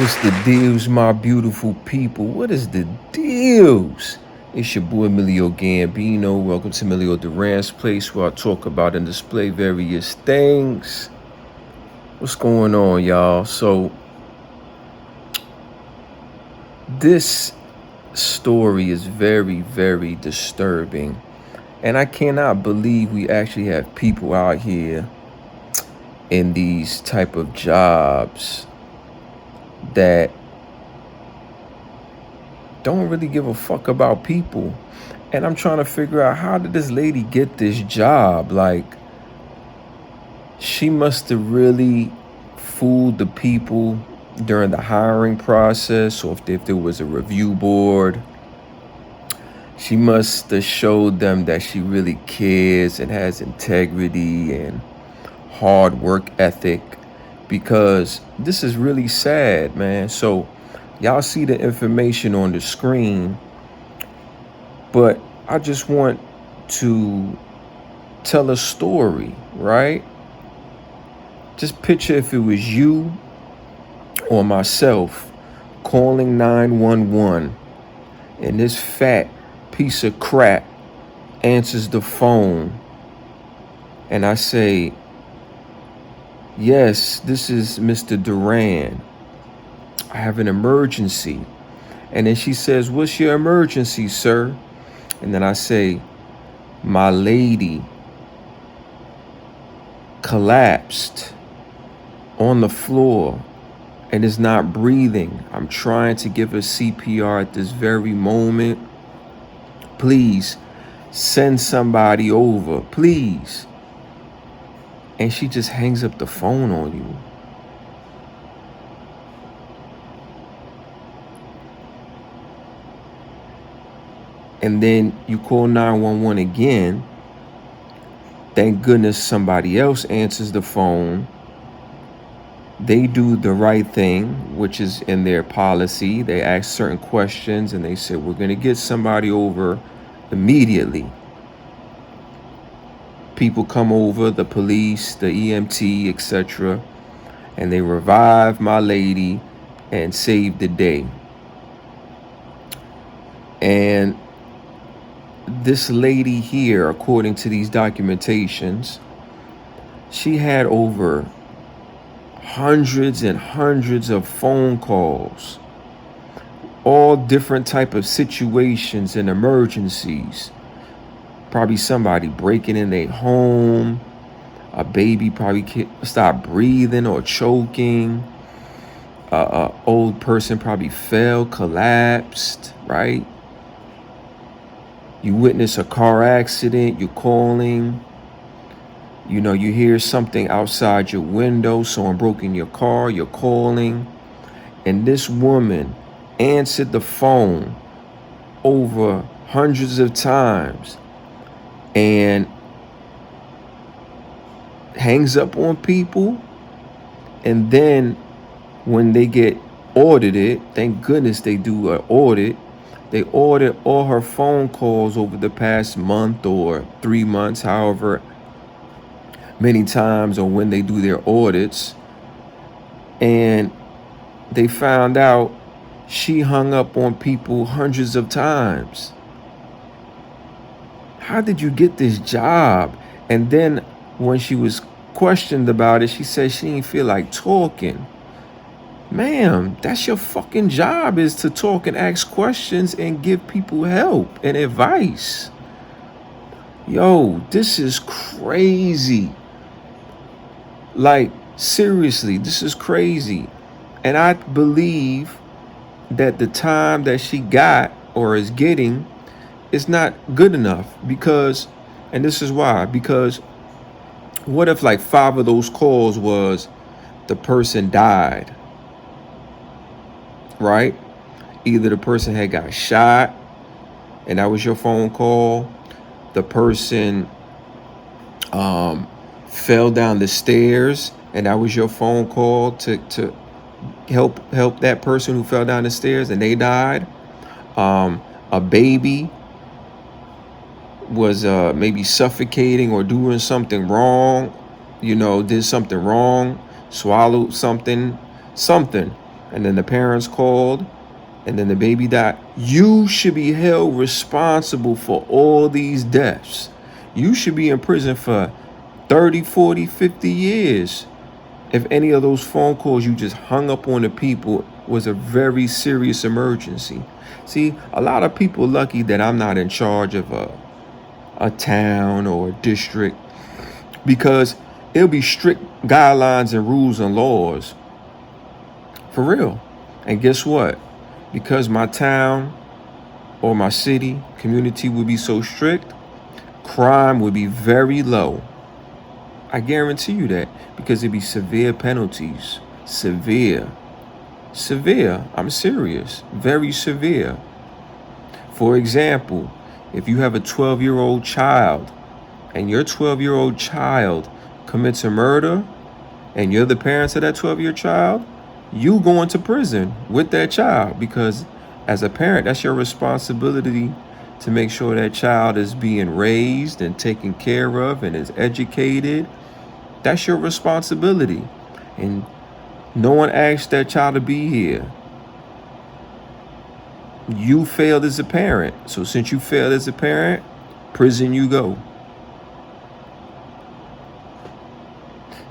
What's the deals, my beautiful people? What is the deals? It's your boy Emilio Gambino. Welcome to Emilio Duran's place, where I talk about and display various things. What's going on, y'all? So this story is very, very disturbing. And I cannot believe we actually have people out here in these type of jobs that don't really give a fuck about people. And I'm trying to figure out, how did this lady get this job? Like, she must have really fooled the people during the hiring process, or if there was a review board. She must have showed them that she really cares and has integrity and hard work ethic, because this is really sad, man. So y'all see the information on the screen, but I just want to tell a story, right? Just picture if it was you or myself calling 911 and this fat piece of crap answers the phone, and I say, "Yes, this is Mr. Duran. I have an emergency." And then she says, "What's your emergency, sir?" And then I say, "My lady collapsed on the floor and is not breathing. I'm trying to give her CPR at this very moment. Please send somebody over, please." And she just hangs up the phone on you. And then you call 911 again. Thank goodness somebody else answers the phone. They do the right thing, which is in their policy. They ask certain questions and they say, "We're going to get somebody over immediately." People come over, the police, the EMT, etc., and they revive my lady and save the day. And this lady here, according to these documentations, she had over hundreds and hundreds of phone calls, all different type of situations and emergencies. Probably somebody breaking in their home, a baby probably stopped breathing or choking, a old person probably fell, collapsed, right? You witness a car accident, you're calling. You hear something outside your window, someone broke in your car, you're calling. And this woman answered the phone over hundreds of times and hangs up on people. And then when they get audited, thank goodness they do an audit, they audit all her phone calls over the past month or 3 months, however many times, or when they do their audits. And they found out she hung up on people hundreds of times. How did you get this job? And then when she was questioned about it, she said she didn't feel like talking. Ma'am, that's your fucking job, is to talk and ask questions and give people help and advice. Yo, this is crazy. Like, seriously, this is crazy. And I believe that the time that she got or is getting is not good enough, because, and this is why, because what if like 5 of those calls was the person died, right? Either the person had got shot and that was your phone call. The person fell down the stairs and that was your phone call to help that person who fell down the stairs and they died. A baby was maybe suffocating or doing something wrong, did something wrong, swallowed something. and then the parents called, and then the baby died. You should be held responsible for all these deaths. You should be in prison for 30, 40, 50 years if any of those phone calls you just hung up on the people was a very serious emergency. See, a lot of people lucky that I'm not in charge of a town or a district, because it'll be strict guidelines and rules and laws. For real. And guess what? Because my town or my city, community would be so strict, crime would be very low. I guarantee you that, because it'd be severe penalties. Severe. I'm serious. Very severe. For example, if you have a 12-year-old child and your 12-year-old child commits a murder and you're the parents of that 12-year child, you going to prison with that child, because as a parent, that's your responsibility to make sure that child is being raised and taken care of and is educated. That's your responsibility. And no one asked that child to be here. You failed as a parent. So since you failed as a parent, prison you go.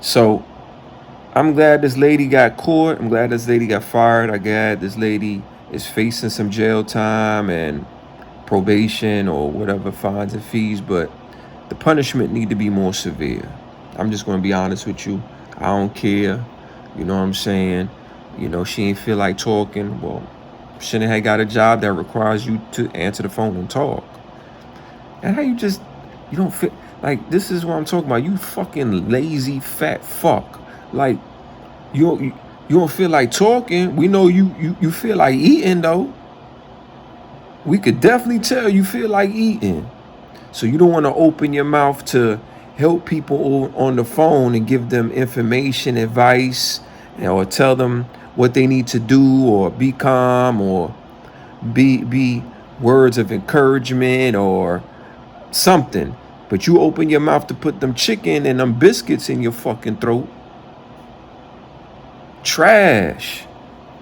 So I'm glad this lady got caught. I'm glad this lady got fired. I'm glad this lady is facing some jail time and probation or whatever, fines and fees, but the punishment need to be more severe. I'm just going to be honest with you. I don't care. You know what I'm saying? You know, she ain't feel like talking. Well, shouldn't have got a job that requires you to answer the phone and talk. And how you don't feel like, this is what I'm talking about. You fucking lazy fat fuck. Like, you don't feel like talking. We know you feel like eating though. We could definitely tell you feel like eating. So you don't want to open your mouth to help people on the phone and give them information, advice, or tell them what they need to do, or be calm, or be words of encouragement or something. But you open your mouth to put them chicken and them biscuits in your fucking throat. Trash.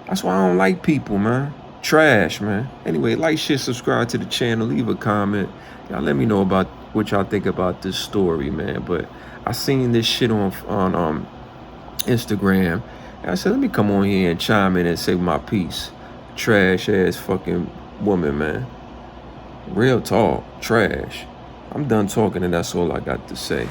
That's why I don't like people, man. Trash, man. Anyway, like, share, subscribe to the channel, leave a comment. Y'all let me know about what y'all think about this story, man. But I seen this shit on Instagram, and I said, let me come on here and chime in and say my piece. Trash ass fucking woman, man. Real talk. Trash. I'm done talking, and that's all I got to say.